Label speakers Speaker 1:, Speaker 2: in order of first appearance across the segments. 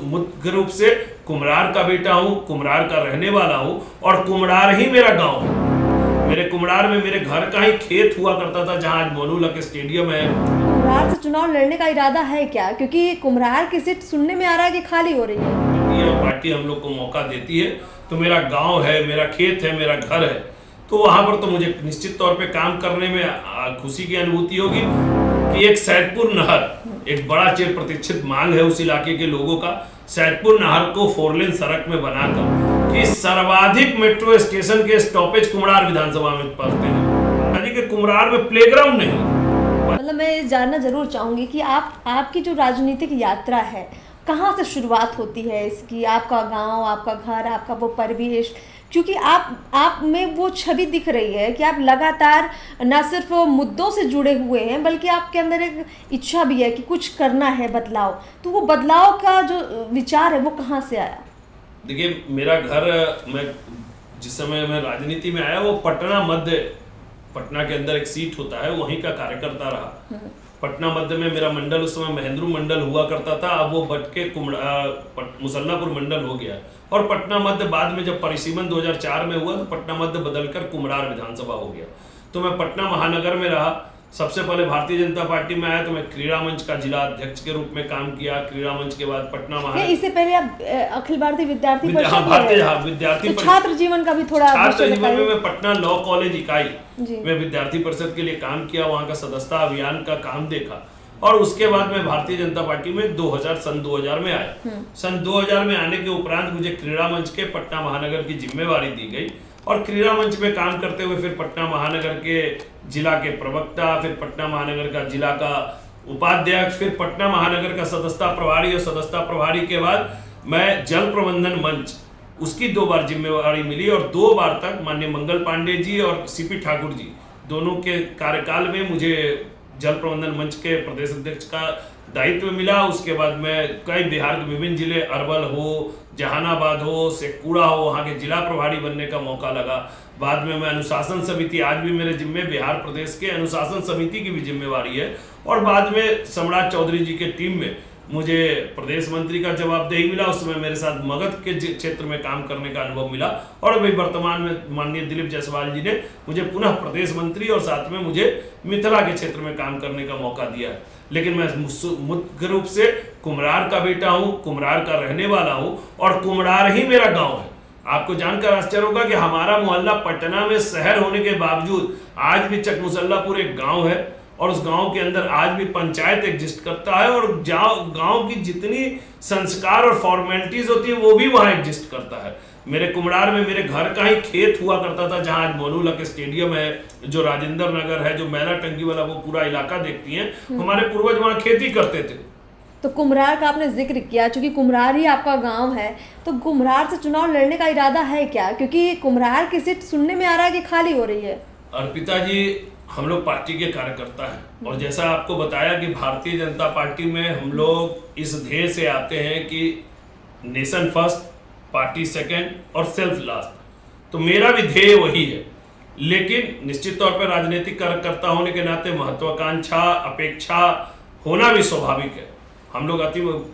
Speaker 1: मुख्य रूप से कुम्हरार का बेटा हूँ, कुम्हरार का रहने वाला हूँ और कुम्हरार ही मेरा गांव है। मेरे कुम्हरार में मेरे घर का ही खेत हुआ करता था, जहाँ आज मोनूलक स्टेडियम है।
Speaker 2: कुम्हरार से चुनाव लड़ने का इरादा है क्या? क्योंकि कुम्हरार की सीट सुनने में आ रहा है कि खाली हो रही है।
Speaker 1: ये पार्टी हम लोग को मौका देती है तो मेरा गांव है, मेरा खेत है, मेरा घर है, तो वहां पर तो मुझे निश्चित तौर पे काम करने में खुशी की अनुभूति होगी कि एक सैदपुर नहर, एक बड़ा चिर प्रतीक्षित मांग है उस इलाके के लोगों का, सैदपुर नहर को 4 लेन सड़क में बनाकर कि सर्वाधिक मेट्रो स्टेशन के स्टॉपेज कुम्हरार विधानसभा में पड़ते हैं, यानी कि कुम्हरार में प्लेग्राउंड नहीं।
Speaker 2: मतलब मैं जानना जरूर चाहूंगी कि आपकी जो राजनीतिक यात्रा है कहाँ से शुरुआत होती है इसकी? आपका गांव, आपका घर, आपका वो परिवेश, क्योंकि आप में वो छवि दिख रही है कि आप लगातार न सिर्फ मुद्दों से जुड़े हुए हैं बल्कि आपके अंदर एक इच्छा भी है कि कुछ करना है, बदलाव। तो वो बदलाव का जो विचार है वो कहाँ से आया?
Speaker 1: देखिए, मेरा घर, मैं जिस समय मैं राजनीति में आया वो पटना के अंदर एक सीट होता है, वहीं का कार्यकर्ता रहा। पटना मध्य में मेरा मंडल उस समय महेंद्रू मंडल हुआ करता था, अब वो बट के मुसल्लापुर मंडल हो गया। और पटना मध्य बाद में जब परिसीमन 2004 में हुआ तो पटना मध्य बदलकर कुम्हरार विधानसभा हो गया। तो मैं पटना महानगर में रहा। सबसे पहले भारतीय जनता पार्टी में आया तो मैं क्रीड़ा मंच का जिला अध्यक्ष के रूप में काम किया। क्रीड़ा मंच के बाद पटना महानगर,
Speaker 2: इससे पहले आप अखिल भारतीय विद्यार्थी परिषद
Speaker 1: विद्यार्थी
Speaker 2: तो छात्र जीवन का भी थोड़ा
Speaker 1: छात्र जीवन में मैं पटना लॉ कॉलेज इकाई
Speaker 2: जी।
Speaker 1: में विद्यार्थी परिषद के लिए काम किया, वहाँ का सदस्यता अभियान का काम देखा। और उसके बाद मैं भारतीय जनता पार्टी में सन 2000 में आया। सन 2000 में आने के उपरांत मुझे क्रीड़ा मंच के पटना महानगर की जिम्मेवारी दी गई और क्रीड़ा मंच में काम करते हुए फिर पटना महानगर के जिला के प्रवक्ता, फिर पटना महानगर का जिला का उपाध्यक्ष, फिर पटना महानगर का सदस्यता प्रभारी और सदस्यता प्रभारी के बाद मैं जल प्रबंधन मंच, उसकी 2 बार जिम्मेवारी मिली और 2 बार तक माननीय मंगल पांडे जी और सीपी ठाकुर जी दोनों के कार्यकाल में मुझे जल प्रबंधन मंच के प्रदेश अध्यक्ष का दायित्व मिला। उसके बाद मैं कई बिहार के विभिन्न जिले, अरवल हो, जहानाबाद हो, शेखपुरा हो, वहाँ के जिला प्रभारी बनने का मौका लगा। बाद में मैं अनुशासन समिति, आज भी मेरे जिम्मे बिहार प्रदेश के अनुशासन समिति की भी जिम्मेवारी है। और बाद में सम्राट चौधरी जी के टीम में मुझे प्रदेश मंत्री का जवाबदेही मिला। उस समय मेरे साथ मगध के क्षेत्र में काम करने का अनुभव मिला और अभी वर्तमान में माननीय दिलीप जायसवाल जी ने मुझे पुनः प्रदेश मंत्री और साथ में मुझे मिथिला के क्षेत्र में काम करने का मौका दिया है। लेकिन मैं मुख्य रूप से कुम्हरार का बेटा हूँ, कुम्हरार का रहने वाला हूँ और कुम्हरार ही मेरा गाँव है। आपको जानकर आश्चर्य होगा कि हमारा मोहल्ला पटना में शहर होने के बावजूद आज भी चकमुसल्लापुर एक गाँव है और उस गांव के अंदर आज भी पंचायत एग्जिस्ट करता है और गांव की जितनी संस्कार और फॉर्मेलिटीज होती है वो भी वहां एग्जिस्ट करता है। मेरे कुम्हरार में मेरे घर का ही खेत हुआ करता था, जहां आज मोनूलक स्टेडियम है, जो राजेंद्र नगर है, जो मैला टंकी वाला वो पूरा इलाका देखती है, हमारे पूर्वज वहां खेती करते थे।
Speaker 2: तो कुम्हरार का आपने जिक्र किया, चूंकि कुम्हरार ही आपका गांव है, तो कुम्हरार से चुनाव लड़ने का इरादा है क्या? क्योंकि कुम्हरार की सीट सुनने में आ रहा है कि खाली हो रही है।
Speaker 1: अर्पिता जी, हम लोग पार्टी के कार्यकर्ता हैं और जैसा आपको बताया कि भारतीय जनता पार्टी में हम लोग इस ध्येय से आते हैं कि नेशन फर्स्ट, पार्टी सेकंड और सेल्फ लास्ट। तो मेरा भी ध्येय वही है, लेकिन निश्चित तौर पर राजनीतिक कार्यकर्ता होने के नाते महत्वाकांक्षा, अपेक्षा होना भी स्वाभाविक है। हम लोग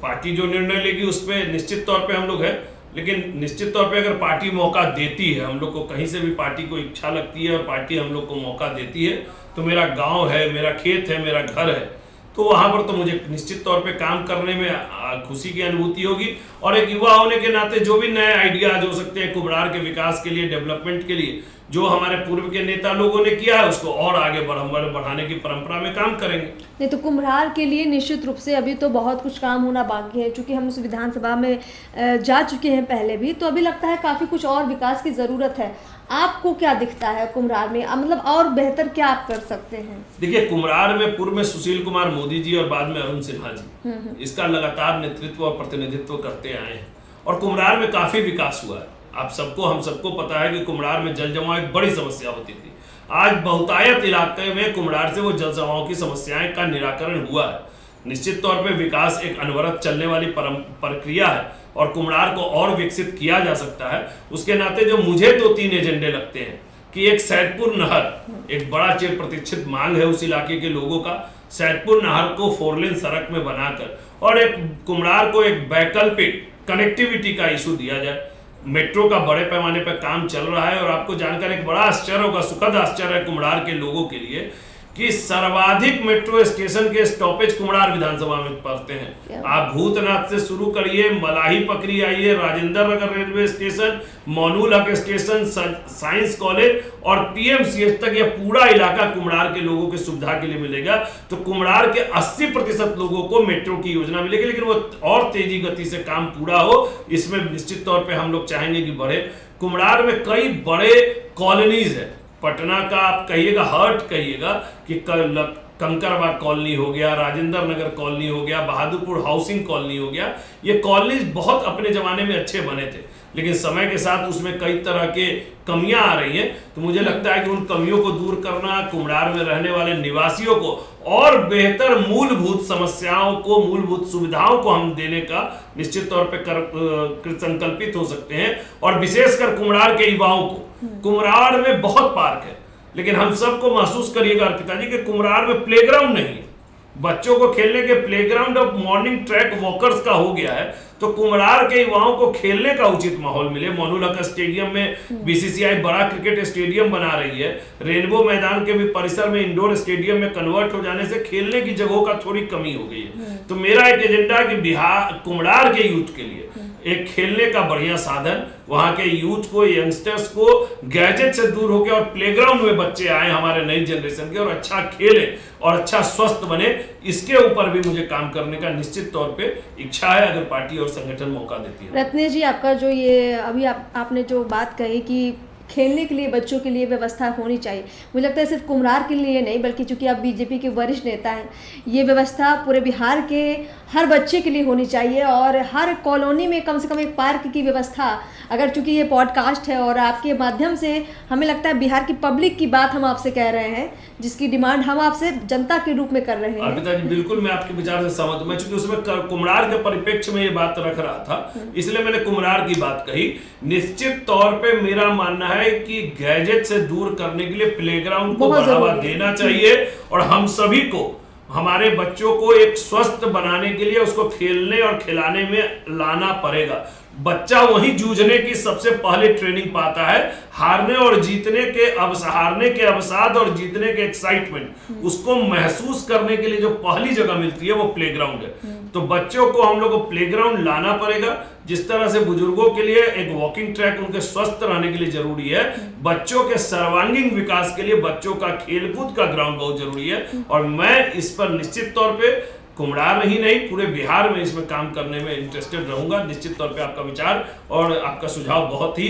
Speaker 1: पार्टी जो निर्णय लेगी उस पर निश्चित तौर पर हम लोग है, लेकिन निश्चित तौर पे अगर पार्टी मौका देती है, हम लोग को कहीं से भी पार्टी को इच्छा लगती है और पार्टी हम लोग को मौका देती है, तो मेरा गांव है, मेरा खेत है, मेरा घर है, तो वहां पर तो मुझे निश्चित तौर पे काम करने में खुशी की अनुभूति होगी। और एक युवा होने के नाते जो भी नए आइडियाज हो सकते हैं कुम्हरार के विकास के लिए, डेवलपमेंट के लिए, जो हमारे पूर्व के नेता लोगों ने किया है उसको और आगे बढ़ाने की परंपरा में काम करेंगे।
Speaker 2: नहीं तो कुम्हरार के लिए निश्चित रूप से अभी तो बहुत कुछ काम होना बाकी है, क्योंकि हम उस विधानसभा में जा चुके हैं पहले भी, तो अभी लगता है काफ़ी कुछ और विकास की ज़रूरत है। आपको क्या दिखता है कुम्हरार में, मतलब और बेहतर क्या आप कर सकते हैं?
Speaker 1: देखिए, कुम्हरार में पूर्व में सुशील कुमार मोदी जी और बाद में अरुण सिन्हा जी इसका लगातार नेतृत्व और प्रतिनिधित्व करते आए हैं और कुम्हरार में काफी विकास हुआ है। हम सबको पता है कि कुम्हरार में जल जमाव एक बड़ी समस्या होती थी। आज बहुतायत इलाके में कुम्हरार से वो जल जमाव की समस्याएं का निराकरण हुआ है। निश्चित तौर पे विकास एक अनवरत चलने वाली प्रक्रिया है और कुम्हरार को और विकसित किया जा सकता है। उसके नाते जो मुझे 2-3 एजेंडे लगते हैं कि एक सैदपुर नहर, एक बड़ा चिर प्रतीक्षित मांग है उस इलाके के लोगों का, सैदपुर नहर को 4 लेन सड़क में बनाकर और एक कुम्हड़ार को एक वैकल्पिक कनेक्टिविटी का इशू दिया जाए। मेट्रो का बड़े पैमाने पर काम चल रहा है और आपको जानकर एक बड़ा आश्चर्य होगा, सुखद आश्चर्य है कुम्हड़ार के लोगों के लिए कि सर्वाधिक मेट्रो स्टेशन के स्टॉपेज कुम्हड़ार विधानसभा में पड़ते हैं। आप भूतनाथ से शुरू करिए, मलाही पकड़ी आइए, राजेंद्र नगर रेलवे स्टेशन, मोनूल हक स्टेशन, साइंस कॉलेज और पीएमसीएच तक यह पूरा इलाका कुम्हड़ार के लोगों की सुविधा के लिए मिलेगा। तो कुम्हड़ार के 80% लोगों को मेट्रो की योजना मिलेगी, लेकिन वो और तेजी गति से काम पूरा हो, इसमें निश्चित तौर पर हम लोग चाहेंगे कि बढ़े। कुम्हड़ार में कई बड़े कॉलोनीज है, पटना का आप कहिएगा हर्ट कहिएगा कि कंकरबाग कॉलोनी हो गया, राजेंद्र नगर कॉलोनी हो गया, बहादुरपुर हाउसिंग कॉलोनी हो गया। ये कॉलोनीज बहुत अपने जमाने में अच्छे बने थे, लेकिन समय के साथ उसमें कई तरह के कमियां आ रही हैं। तो मुझे लगता है कि उन कमियों को दूर करना, कुम्हड़ार में रहने वाले निवासियों को और बेहतर मूलभूत समस्याओं को, मूलभूत सुविधाओं को हम देने का निश्चित तौर पे संकल्पित हो सकते हैं। और विशेषकर कुम्हड़ार के युवाओं को, कुम्हड़ार में बहुत पार्क है, लेकिन हम सबको महसूस करिएगा अर्पिता जी कि कुम्हड़ार में प्लेग्राउंड नहीं है। बच्चों को खेलने के प्लेग्राउंड और मॉर्निंग ट्रैक वॉकर्स का हो गया है। तो कुम्हड़ार के युवाओं को खेलने का उचित माहौल मिले। मोनूल हक स्टेडियम में बीसीसीआई बड़ा क्रिकेट स्टेडियम बना रही है। रेनबो मैदान के भी परिसर में इंडोर स्टेडियम में कन्वर्ट हो जाने से खेलने की जगहों का थोड़ी कमी हो गई है। तो मेरा एक एजेंडा है कि बिहार कुम्हड़ार के यूथ के लिए एक खेलने का बढ़िया साधन, वहां के यूथ को, यंगस्टर्स को गैजेट से दूर होकर और प्लेग्राउंड में बच्चे आए हमारे नई जनरेशन के और अच्छा खेलें और अच्छा स्वस्थ बने, इसके ऊपर भी मुझे काम करने का निश्चित तौर पे इच्छा है, अगर पार्टी और संगठन मौका देती है।
Speaker 2: रत्नेश जी, आपका जो ये अभी आपने जो बात कही कि खेलने के लिए बच्चों के लिए व्यवस्था होनी चाहिए, मुझे लगता है सिर्फ कुम्हड़ार के लिए नहीं, बल्कि चूंकि आप बीजेपी के वरिष्ठ नेता हैं, ये व्यवस्था पूरे बिहार के हर बच्चे के लिए होनी चाहिए। और हर कॉलोनी में कम से कम एक पार्क की व्यवस्था, अगर चूंकि ये पॉडकास्ट है और आपके माध्यम से हमें लगता है बिहार की पब्लिक की बात हम आपसे कह रहे हैं, जिसकी डिमांड हम आपसे जनता के रूप में कर रहे हैं।
Speaker 1: अर्पिता जी, बिल्कुल मैं आपके विचार से सहमत हूं। मैं चूंकि उसमें कुम्हड़ार के परिप्रेक्ष्य में ये बात रख रहा था, इसलिए मैंने कुम्हड़ार की बात कही। निश्चित तौर पे मेरा मानना है कि गैजेट से दूर करने के लिए प्लेग्राउंड को बढ़ावा देना चाहिए और हम सभी को, हमारे बच्चों को एक स्वस्थ बनाने के लिए उसको खेलने और खिलाने में लाना पड़ेगा। बच्चा वही जूझने की सबसे पहले ट्रेनिंग पाता है, हारने और जीतने के हारने के अवसाद और जीतने के एक्साइटमेंट उसको महसूस करने के लिए जो पहली जगह मिलती है वो प्लेग्राउंड है। तो बच्चों को हम लोग को प्लेग्राउंड लाना पड़ेगा। जिस तरह से बुजुर्गों के लिए एक वॉकिंग ट्रैक उनके स्वस्थ रहने के लिए जरूरी है, बच्चों के सर्वांगीण विकास के लिए बच्चों का खेलकूद का ग्राउंड बहुत जरूरी है। और मैं इस पर निश्चित तौर पे कुम्हड़ार ही नहीं, पूरे बिहार में इसमें काम करने में इंटरेस्टेड रहूंगा। निश्चित तौर पे आपका विचार और आपका सुझाव बहुत ही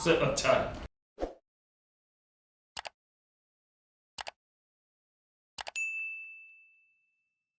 Speaker 1: अच्छा है।